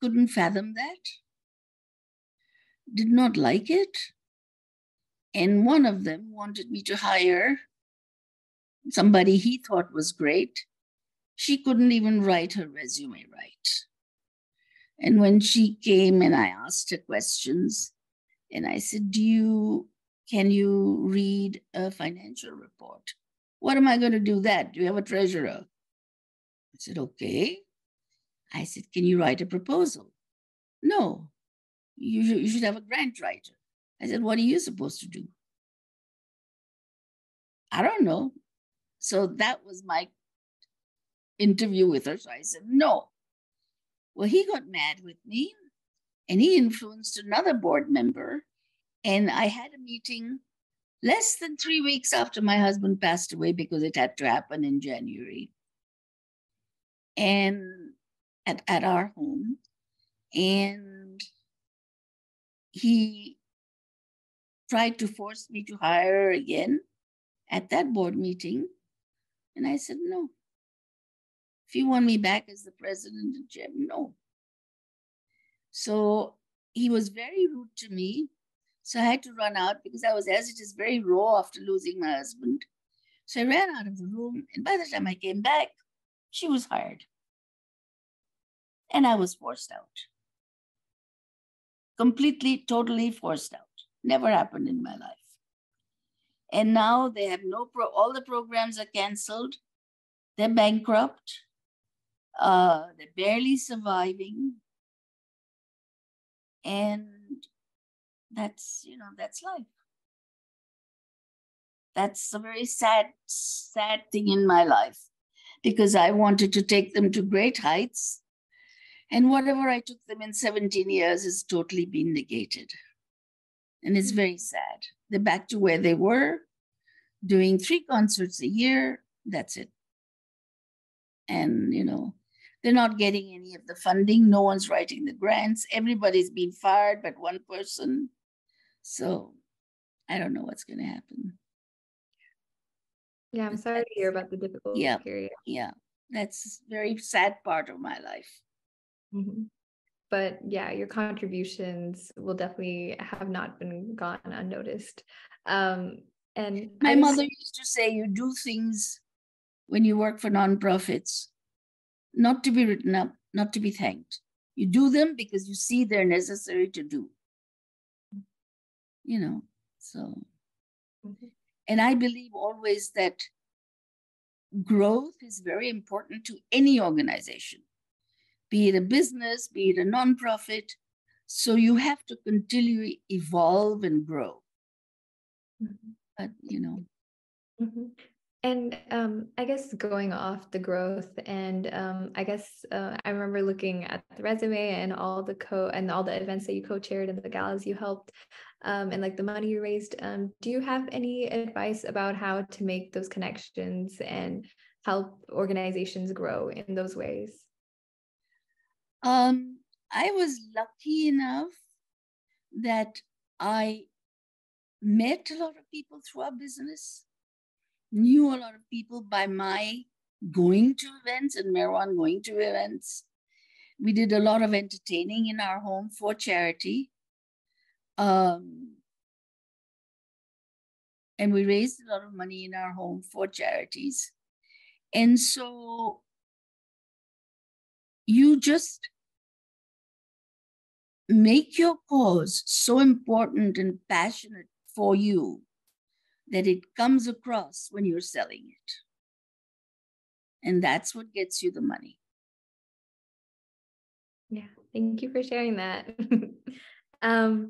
couldn't fathom that, did not like it. And one of them wanted me to hire somebody he thought was great. She couldn't even write her resume right. And when she came and I asked her questions, and I said, can you read a financial report? What am I going to do that? Do you have a treasurer? I said, okay. I said, can you write a proposal? No, you should have a grant writer. I said, what are you supposed to do? I don't know. So that was my interview with her. So I said, no. Well, he got mad with me and he influenced another board member. And I had a meeting less than 3 weeks after my husband passed away because it had to happen in January. And at our home. And he tried to force me to hire her again at that board meeting. And I said, no. If you want me back as the president and chairman, no. So he was very rude to me. So I had to run out because I was, as it is, very raw after losing my husband. So I ran out of the room. And by the time I came back, she was hired. And I was forced out. Completely, totally forced out. Never happened in my life. And now they have all the programs are canceled. They're bankrupt. They're barely surviving. And that's life. That's a very sad thing in my life because I wanted to take them to great heights. And whatever I took them in 17 years has totally been negated. And it's very sad. They're back to where they were, doing 3 concerts a year. That's it. And, they're not getting any of the funding. No one's writing the grants. Everybody's been fired but one person. So I don't know what's going to happen. Yeah, I'm sorry to hear about the difficult period. Yeah, that's a very sad part of my life. Mm-hmm. But yeah, your contributions will definitely have not been gone unnoticed. And my mother used to say, you do things when you work for nonprofits, not to be written up, not to be thanked. You do them because you see they're necessary to do. So. Mm-hmm. And I believe always that growth is very important to any organization, be it a business, be it a nonprofit. So you have to continually evolve and grow. Mm-hmm. But, Mm-hmm. And I guess going off the growth, and I guess I remember looking at the resume and all the events that you co-chaired and the galas you helped, and like the money you raised. Do you have any advice about how to make those connections and help organizations grow in those ways? I was lucky enough that I met a lot of people through our business, knew a lot of people by my going to events and Meherwan going to events. We did a lot of entertaining in our home for charity. And we raised a lot of money in our home for charities. And so you just make your cause so important and passionate for you that it comes across when you're selling it. And that's what gets you the money. Yeah, thank you for sharing that. I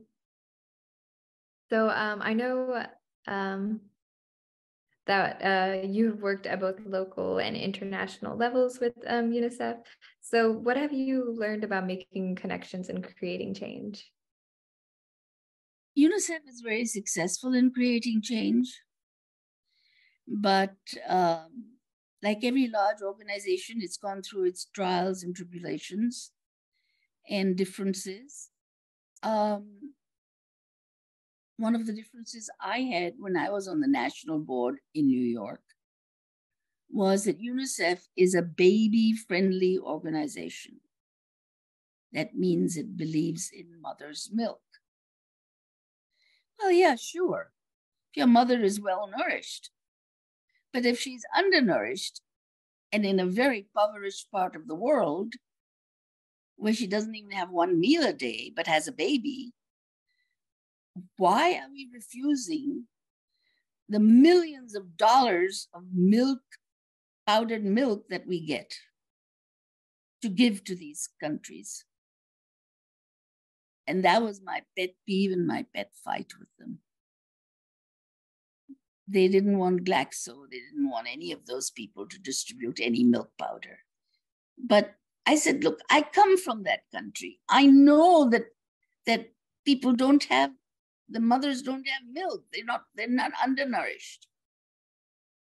know that you've worked at both local and international levels with UNICEF. So what have you learned about making connections and creating change? UNICEF is very successful in creating change, but like every large organization, it's gone through its trials and tribulations and differences. One of the differences I had when I was on the national board in New York was that UNICEF is a baby-friendly organization. That means it believes in mother's milk. Well, yeah, sure. If your mother is well-nourished, but if she's undernourished and in a very impoverished part of the world where she doesn't even have one meal a day but has a baby, why are we refusing the millions of dollars of milk, powdered milk that we get to give to these countries? And that was my pet peeve and my pet fight with them. They didn't want Glaxo. They didn't want any of those people to distribute any milk powder. But I said, look, I come from that country. I know that people don't have, the mothers don't have milk. They're not undernourished.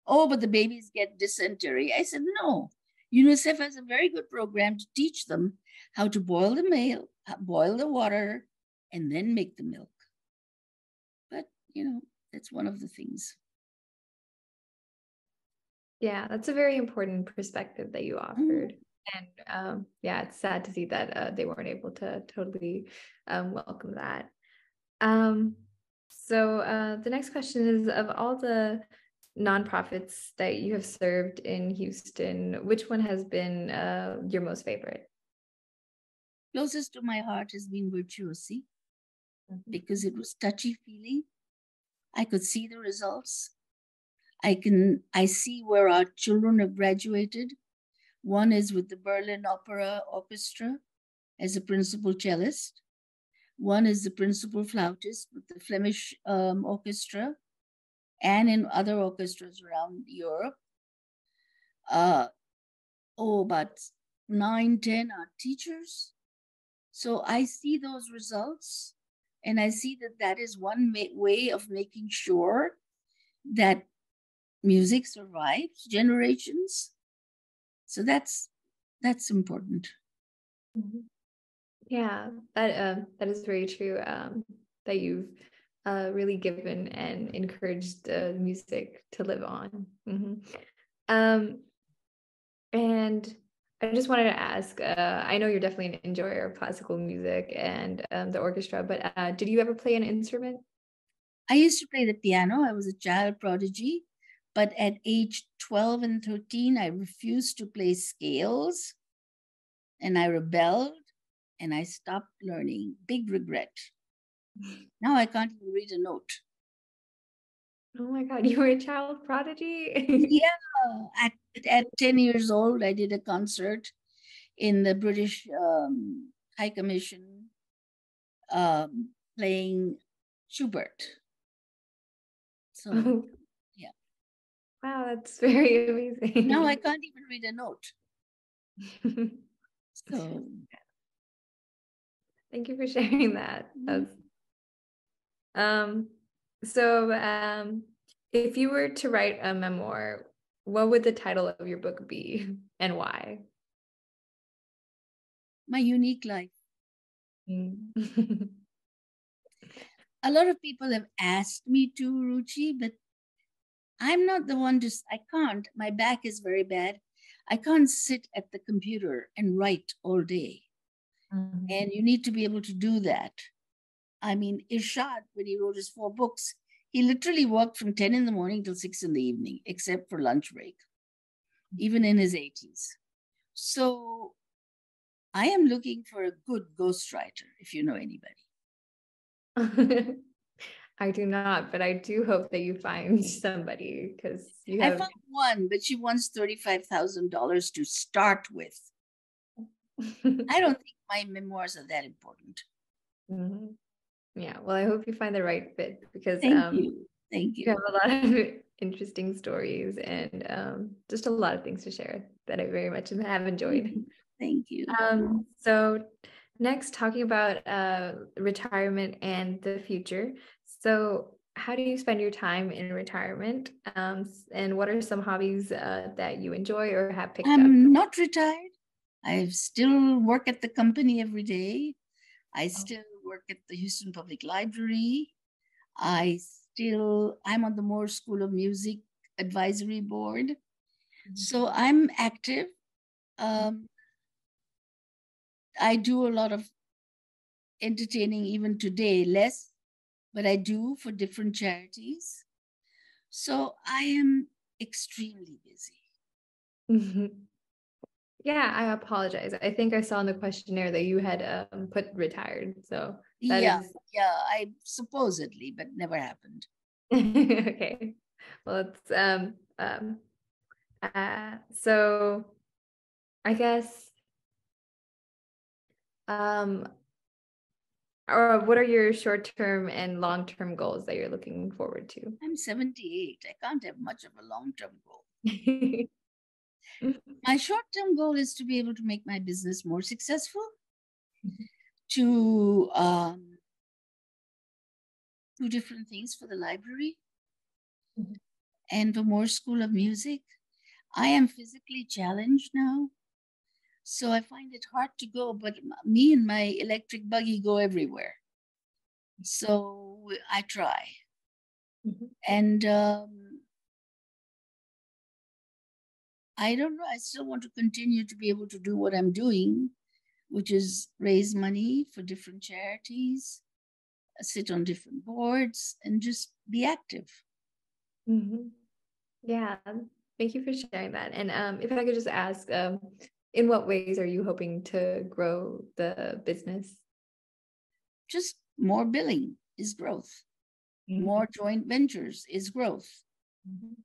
Oh, but the babies get dysentery. I said, no. UNICEF has a very good program to teach them how to boil the milk, boil the water, and then make the milk. But, that's one of the things. Yeah, that's a very important perspective that you offered. And yeah, it's sad to see that they weren't able to totally welcome that. So the next question is, of all the nonprofits that you have served in Houston, which one has been your most favorite? Closest to my heart has been Virtuosi, because it was touchy-feely. I could see the results. I see where our children have graduated. One is with the Berlin Opera Orchestra as a principal cellist. One is the principal flautist with the Flemish Orchestra and in other orchestras around Europe. About 9, 10 are teachers. So I see those results, and I see that is one way of making sure that music survives generations. So that's important. Yeah, that is very true. That you've really given and encouraged the music to live on. And I just wanted to ask, I know you're definitely an enjoyer of classical music and the orchestra, but did you ever play an instrument? I used to play the piano. I was a child prodigy, but at age 12 and 13, I refused to play scales, and I rebelled, and I stopped learning. Big regret. Now I can't even read a note. Oh my God, you were a child prodigy? Yeah, at 10 years old, I did a concert in the British High Commission playing Schubert. So, yeah. Wow, that's very amazing. Now I can't even read a note. So, thank you for sharing that. So if you were to write a memoir, what would the title of your book be and why? My unique life. Mm. A lot of people have asked me to, Ruchi, but I'm not the one I can't. My back is very bad. I can't sit at the computer and write all day. And you need to be able to do that. I mean, Irshad, when he wrote his 4 books, he literally worked from 10 in the morning till 6 in the evening, except for lunch break, even in his 80s. So I am looking for a good ghostwriter, if you know anybody. I do not, but I do hope that you find somebody, because you have. I found one, but she wants $35,000 to start with. I don't think my memoirs are that important. Yeah, well, I hope you find the right fit, because Thank you. You have a lot of interesting stories and just a lot of things to share that I very much have enjoyed. Thank you. So next, talking about retirement and the future. So how do you spend your time in retirement? And what are some hobbies that you enjoy or have picked up? I'm not retired. I still work at the company every day. I still work at the Houston Public Library. I'm on the Moore School of Music Advisory Board. So I'm active. I do a lot of entertaining even today, less, but I do for different charities. So I am extremely busy. Yeah, I apologize. I think I saw in the questionnaire that you had put retired. So that yeah, is... I supposedly, but never happened. Okay. Well, it's so I guess Or what are your short-term and long-term goals that you're looking forward to? I'm 78. I can't have much of a long-term goal. Mhm. My short-term goal is to be able to make my business more successful, to do different things for the library, and for more School of Music. I am physically challenged now, so I find it hard to go, but me and my electric buggy go everywhere. So I try. Mhm. And I don't know, I still want to continue to be able to do what I'm doing, which is raise money for different charities, sit on different boards, and just be active. Mhm. Yeah, thank you for sharing that. And if I could just ask, in what ways are you hoping to grow the business? Just more billing is growth. More joint ventures is growth. Mhm.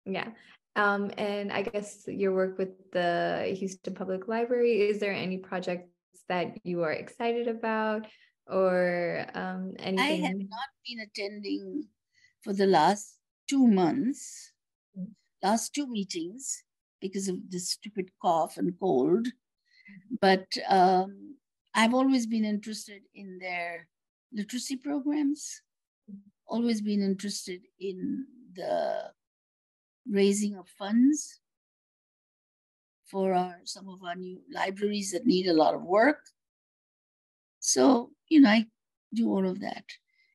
Yeah. And I guess your work with the Houston Public Library, is there any projects that you are excited about or I have anything? not been attending for the last 2 months, last two meetings, because of this stupid cough and cold. But I've always been interested in their literacy programs, always been interested in the raising of funds for some of our new libraries that need a lot of work. So, I do all of that.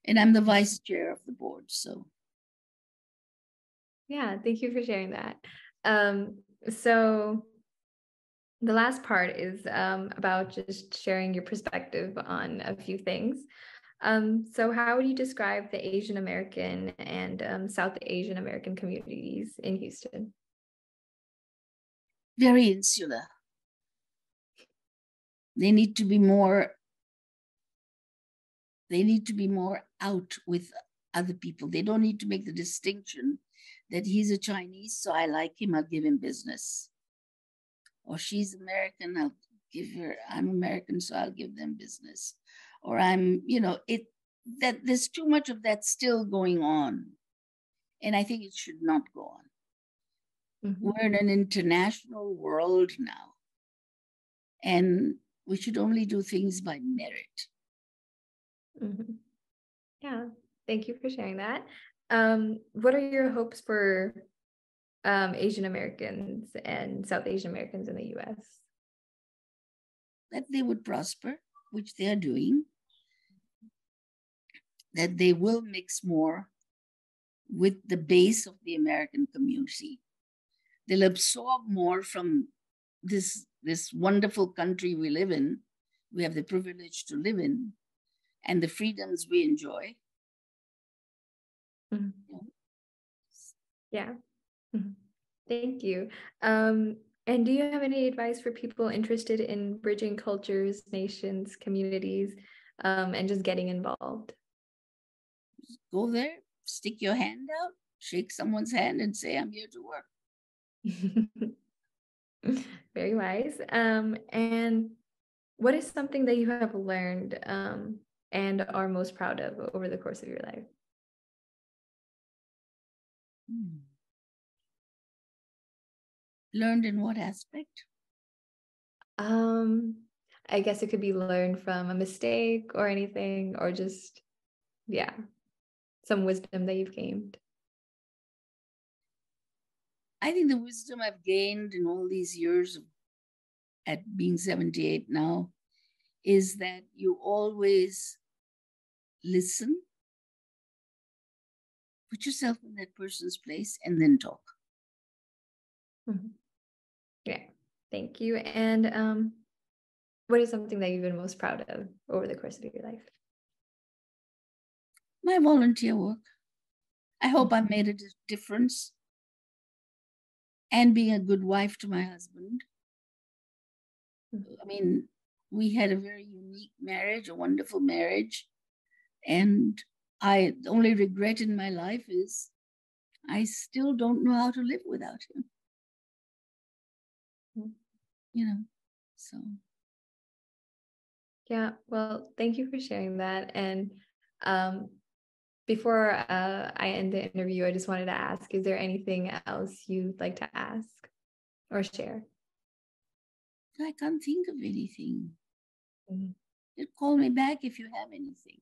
And I'm the vice chair of the board. So, Yeah, thank you for sharing that. So the last part is about just sharing your perspective on a few things. So how would you describe the Asian American and South Asian American communities in Houston? very insular. They need to be more, out with other people. They don't need to make the distinction that he's a Chinese, so I like him, I'll give him business. Or she's American, I'm American, so I'll give them business. Or that there's too much of that still going on. And I think it should not go on. Mhm. We're in an international world now, and we should only do things by merit. Mhm. Yeah, thank you for sharing that. What are your hopes for Asian Americans and South Asian Americans in the US? That they would prosper, which they are doing, that they will mix more with the base of the American community. They'll absorb more from this wonderful country we live in, we have the privilege to live in, and the freedoms we enjoy. Mhm. Yeah. Mhm. Thank you. And do you have any advice for people interested in bridging cultures, nations, communities, and just getting involved? Go there, stick your hand out, shake someone's hand, and say, I'm here to work. Very wise. And what is something that you have learned and are most proud of over the course of your life? Learned in what aspect? Um, I guess it could be learned from a mistake or anything, or just, yeah, some wisdom that you've gained. I think the wisdom I've gained in all these years at being 78 now is that you always listen, put yourself in that person's place, and then talk. Mhm. Yeah, thank you. And what is something that you've been most proud of over the course of your life? My volunteer work. I hope I made a difference, and being a good wife to my husband. I mean, we had a very unique marriage, a wonderful marriage. And the only regret in my life is I still don't know how to live without him. Mhm. You know, so Yeah, well, thank you for sharing that. And um, before I end the interview, I just wanted to ask, is there anything else you'd like to ask or share? I can't think of anything. Mhm. Just call me back if you have anything.